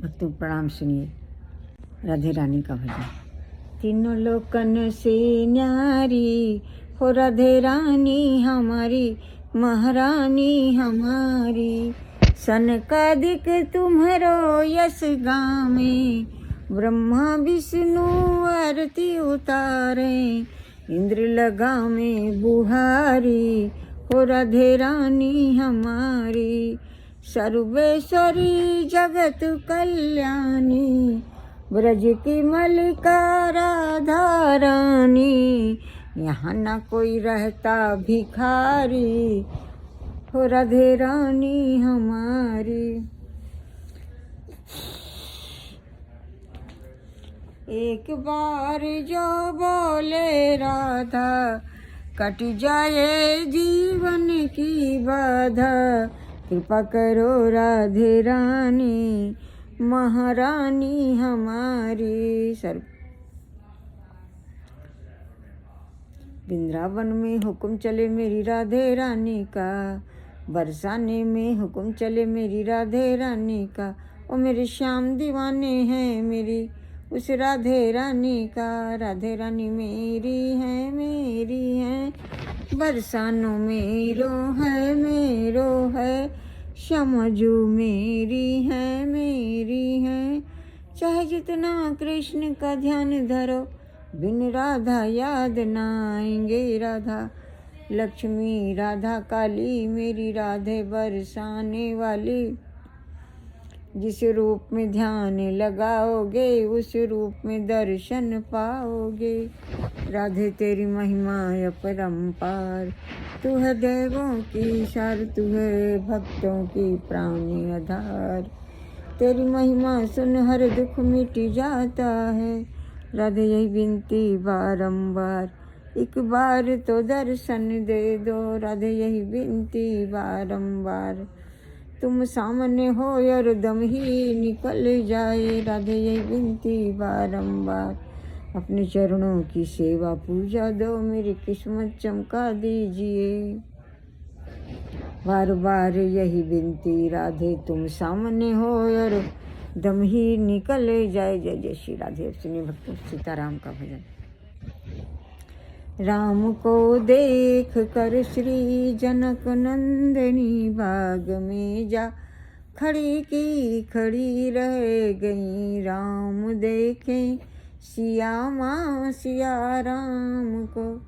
भक्तों प्रणाम। सुनिए राधे रानी का भजन। तीनों लोकन से न्यारी हो राधे रानी हमारी, महारानी हमारी। सनकादिक तुम्हारो यश गामे, ब्रह्मा विष्णु आरती उतारे। इंद्र लगामे बुहारी हो राधे रानी हमारी। सर्वेश्वरी जगत कल्याणी, ब्रज की मलिका राधा रानी। यहाँ न कोई रहता भिखारी हो राधे रानी हमारी। एक बार जो बोले राधा, कट जाए जीवन की बाधा। कृपा करो राधे रानी, महारानी हमारी। सर्व वृंदावन में हुक्म चले मेरी राधे रानी का, बरसाने में हुक्म चले मेरी राधे रानी का। ओ मेरे श्याम दीवाने हैं मेरी उस राधे रानी का। राधे रानी मेरी है, बरसानों मेरो है। समझू मेरी है। चाहे जितना कृष्ण का ध्यान धरो, बिन राधा याद ना आएंगे राधा। लक्ष्मी राधा काली मेरी राधे बरसाने वाली। जिस रूप में ध्यान लगाओगे उस रूप में दर्शन पाओगे। राधे तेरी महिमा अपरंपार, तू है देवों की सार, तू है भक्तों की प्राण आधार। तेरी महिमा सुन हर दुख मिट जाता है। राधे यही विनती बारंबार, एक बार तो दर्शन दे दो। राधे यही विनती बारंबार, तुम सामने हो और दम ही निकल जाए। राधे यही विनती बारंबार, अपने चरणों की सेवा पूजा दो, मेरी किस्मत चमका दीजिए। बार बार यही विनती राधे, तुम सामने हो और दम ही निकल जाए। जय जय श्री राधे। सुनिए भक्तों सीताराम का भजन। राम को देख कर श्री जनक नंदनी, बाग में जा खड़ी की खड़ी रह गई। राम देखे सिया माँ सिया राम को,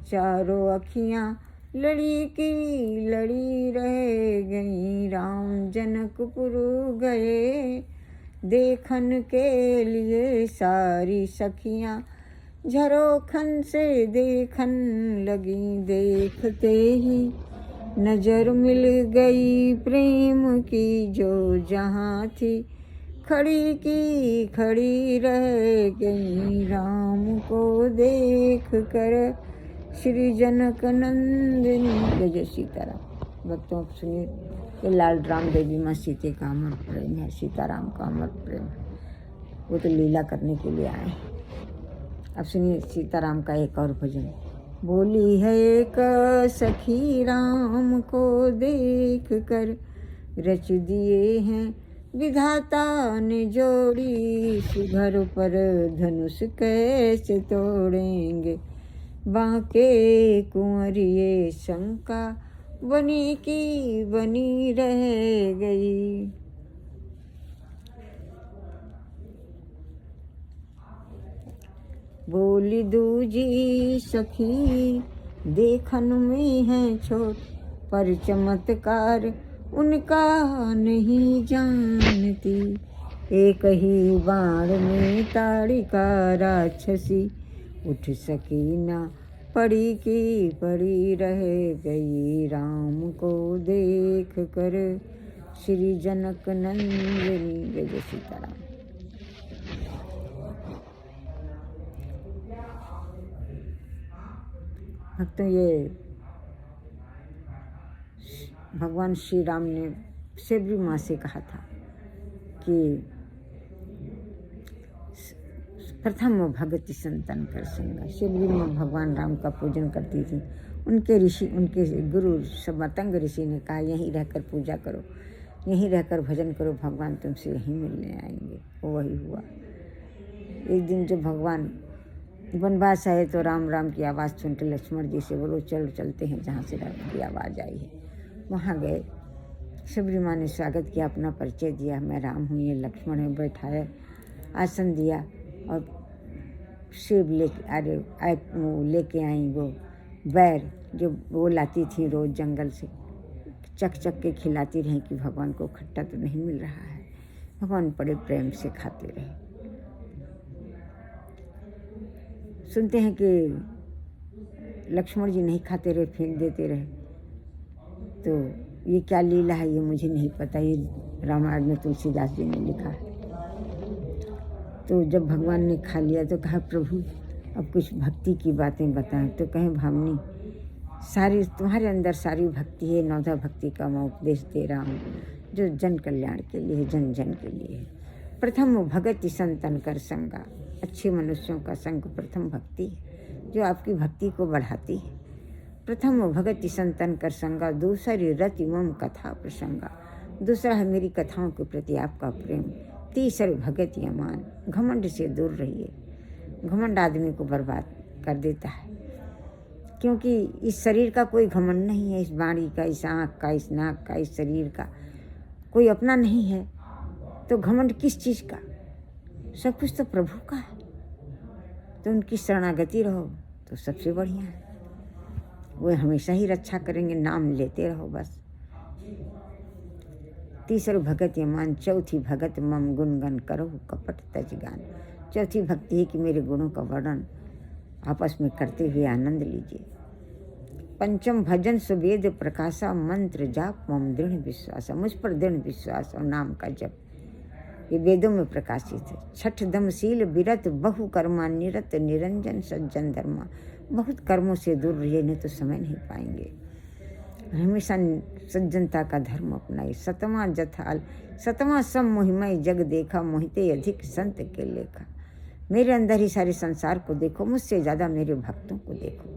चारों अखियाँ लड़ी की लड़ी रह गई। राम जनकपुर गए देखन के लिए, सारी सखियाँ झरोखन से देखन लगी। देखते ही नजर मिल गई प्रेम की, जो जहाँ थी खड़ी की खड़ी रह गई। राम को देख कर श्री जनक नंदिनी। जय जय सीताराम। भक्तों सुनिए, ये लाल राम देवी माँ सीते का अमर प्रेम है, सीताराम का अमर प्रेम है। वो तो लीला करने के लिए आए। अब सुनिए सीताराम का एक और भजन। बोली है एक सखी राम को देख कर, रच दिए हैं विधाता ने जोड़ी। सुघर पर धनुष कैसे तोड़ेंगे, बांके कुंवरिये शंका बनी की बनी रह गई। बोली दूजी सखी देखन में है छोट, पर चमत्कार उनका नहीं जानती। एक ही बाण में ताड़िका राक्षसी, उठ सकी ना पड़ी की पड़ी रह गई। राम को देख कर श्री जनक नंदिनी। जय जय सीताराम। भक्तों ये भगवान श्री राम ने सेबरी माँ से कहा था कि प्रथम भगति संतन कर संग। सेबरी माँ भगवान राम का पूजन करती थी। उनके ऋषि, उनके गुरु मतंग ऋषि ने कहा यहीं रहकर पूजा करो। यहीं रहकर भजन करो, भगवान तुमसे यहीं मिलने आएंगे। वो वही हुआ। एक दिन जब भगवान वनवास आए तो राम राम की आवाज़ सुनते लक्ष्मण जी से बोलो चलो चलते हैं जहाँ से राम की आवाज़ आई है। वहाँ गए। शबरी माँ ने स्वागत किया, अपना परिचय दिया, मैं राम हूँ, ये लक्ष्मण है, बैठाया, आसन दिया और सेब लेके आई वो बैर जो वो लाती थी रोज़ जंगल से, चक चक के खिलाती रही कि भगवान को खट्टा तो नहीं मिल रहा है। भगवान बड़े प्रेम से खाते रहे। सुनते हैं कि लक्ष्मण जी नहीं खाते रहे, फेंक देते रहे। तो ये क्या लीला है ये मुझे नहीं पता, ये रामायण में तुलसीदास जी ने लिखा है। तो जब भगवान ने खा लिया तो कहा प्रभु अब कुछ भक्ति की बातें बताएं। तो कहें भावनी सारी तुम्हारे अंदर सारी भक्ति है, नौधा भक्ति का मैं उपदेश दे रहा हूँ जो जन कल्याण के लिए, जन जन के लिए है। प्रथम भगति संतन कर संगा, अच्छे मनुष्यों का संग प्रथम भक्ति है जो आपकी भक्ति को बढ़ाती है। प्रथम भगति संतन कर संगा, दूसरी रति मम कथा प्रसंगा, दूसरा है मेरी कथाओं के प्रति आपका प्रेम। तीसरी भगति अमान, घमंड से दूर रहिए। घमंड आदमी को बर्बाद कर देता है, क्योंकि इस शरीर का कोई घमंड नहीं है, इस वाणी का, इस आँख का, इस नाक का, इस शरीर का कोई अपना नहीं है। तो घमंड किस चीज़ का? सब कुछ तो प्रभु का है। तो उनकी शरणागति रहो तो सबसे बढ़िया है, वो हमेशा ही रक्षा करेंगे। नाम लेते रहो बस। तीसरी भगत यमान, चौथी भगत मम गुणगन करो कपट तज गान। चौथी भक्ति है कि मेरे गुणों का वर्णन आपस में करते हुए आनंद लीजिए। पंचम भजन सुवेद प्रकाशा, मंत्र जाप मम दृढ़ विश्वास, मुझ पर दृढ़ विश्वास और नाम का जप, ये वेदों में प्रकाशित है। छठ दमशील विरत बहु कर्मा, निरत निरंजन सज्जन धर्मा, बहुत कर्मों से दूर रहिए नहीं तो समय नहीं पाएंगे। हमेशा सज्जनता का धर्म अपनाइए। सतमा जथाल सतमा सम मोहिमय जग देखा, मोहिते अधिक संत के लेखा। मेरे अंदर ही सारे संसार को देखो, मुझसे ज़्यादा मेरे भक्तों को देखो,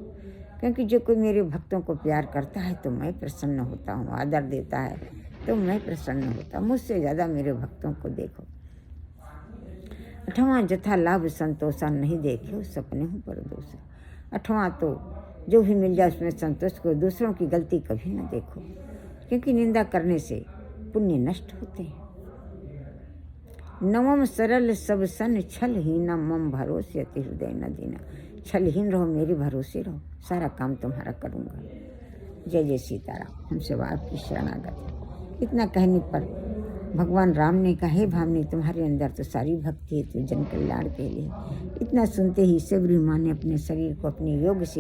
क्योंकि जो कोई मेरे भक्तों को प्यार करता है तो मैं प्रसन्न होता हूँ, आदर देता है तो मैं प्रसन्न होता। मुझसे ज़्यादा मेरे भक्तों को देखो। अठवां जथा लाभ संतोषा, नहीं देखे सपने हूँ पर दूसरा। अठवां तो जो भी मिल जाए उसमें संतोष को, दूसरों की गलती कभी न देखो, क्योंकि निंदा करने से पुण्य नष्ट होते हैं। नवम सरल सब सन छलहीना, मम भरोसे अति हृदय न दीना। छलहीन रहो, मेरे भरोसे रहो, सारा काम तुम्हारा करूँगा। जय जय सीताराम। हमसे आपकी शरणागत। इतना कहने पर भगवान राम ने कहा, हे भावनी तुम्हारे अंदर तो सारी भक्ति है, तो जन कल्याण के लिए। इतना सुनते ही शबरी माँ ने अपने शरीर को अपने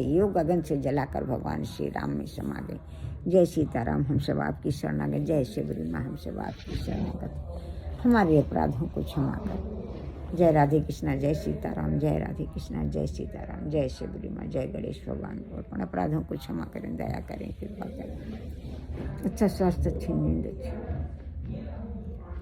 योग अगन से जलाकर भगवान श्री राम में समा गई। जय सीताराम। हम सब आपकी शरणागत। जय शबरी माँ, हम सब आपकी शरणागत। हमारे अपराधों को क्षमा कर। जय राधे कृष्णा, जय सीताराम, जय राधे कृष्णा, जय सीताराम, जय शबरी माँ, जय गणेश भगवान को अर्पण। अपराधों को क्षमा करें, दया करें, कृपा करें। अच्छा स्वास्थ्य, अच्छी नींद,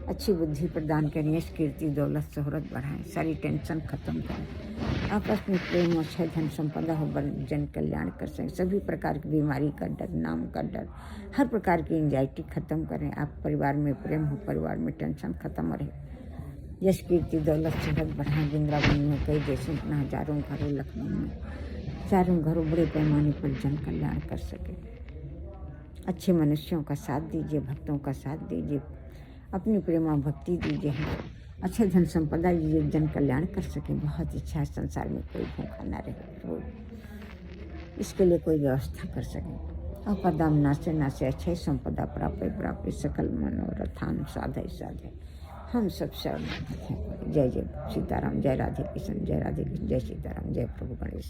अच्छी बुद्धि प्रदान करें, यश कीर्ति दौलत शोहरत बढ़ाएं, सारी टेंशन खत्म करें, आपस में प्रेम और क्षय धन संपदा हो, जन कल्याण कर सकें। सभी प्रकार की बीमारी का डर, नाम का डर, हर प्रकार की एंजाइटी खत्म करें। आप परिवार में प्रेम हो, परिवार में टेंशन खत्म रहे। यश कीर्ति दौलत शोहरत बढ़ाएं। वृंदावन में कई देशों में हजारों घरों, लखनऊ में चारों घरों बड़े पैमाने पर जन कल्याण कर सके। अच्छे मनुष्यों का साथ दीजिए, भक्तों का साथ दीजिए, अपनी प्रेमा भक्ति दीजिए, अच्छे धन संपदा दीजिए, जन कल्याण कर सके। बहुत इच्छा है संसार में कोई भूखा ना रहे, इसके लिए कोई व्यवस्था कर सके। अपदाम नासे नासे अच्छे संपदा प्राप्त सकल मनोरथान साधे साधे। हम सब शरण हैं। जय जय सीताराम, जय राधे कृष्ण, जय राधे कृष्ण, जय सीताराम, जय प्रभु गणेश।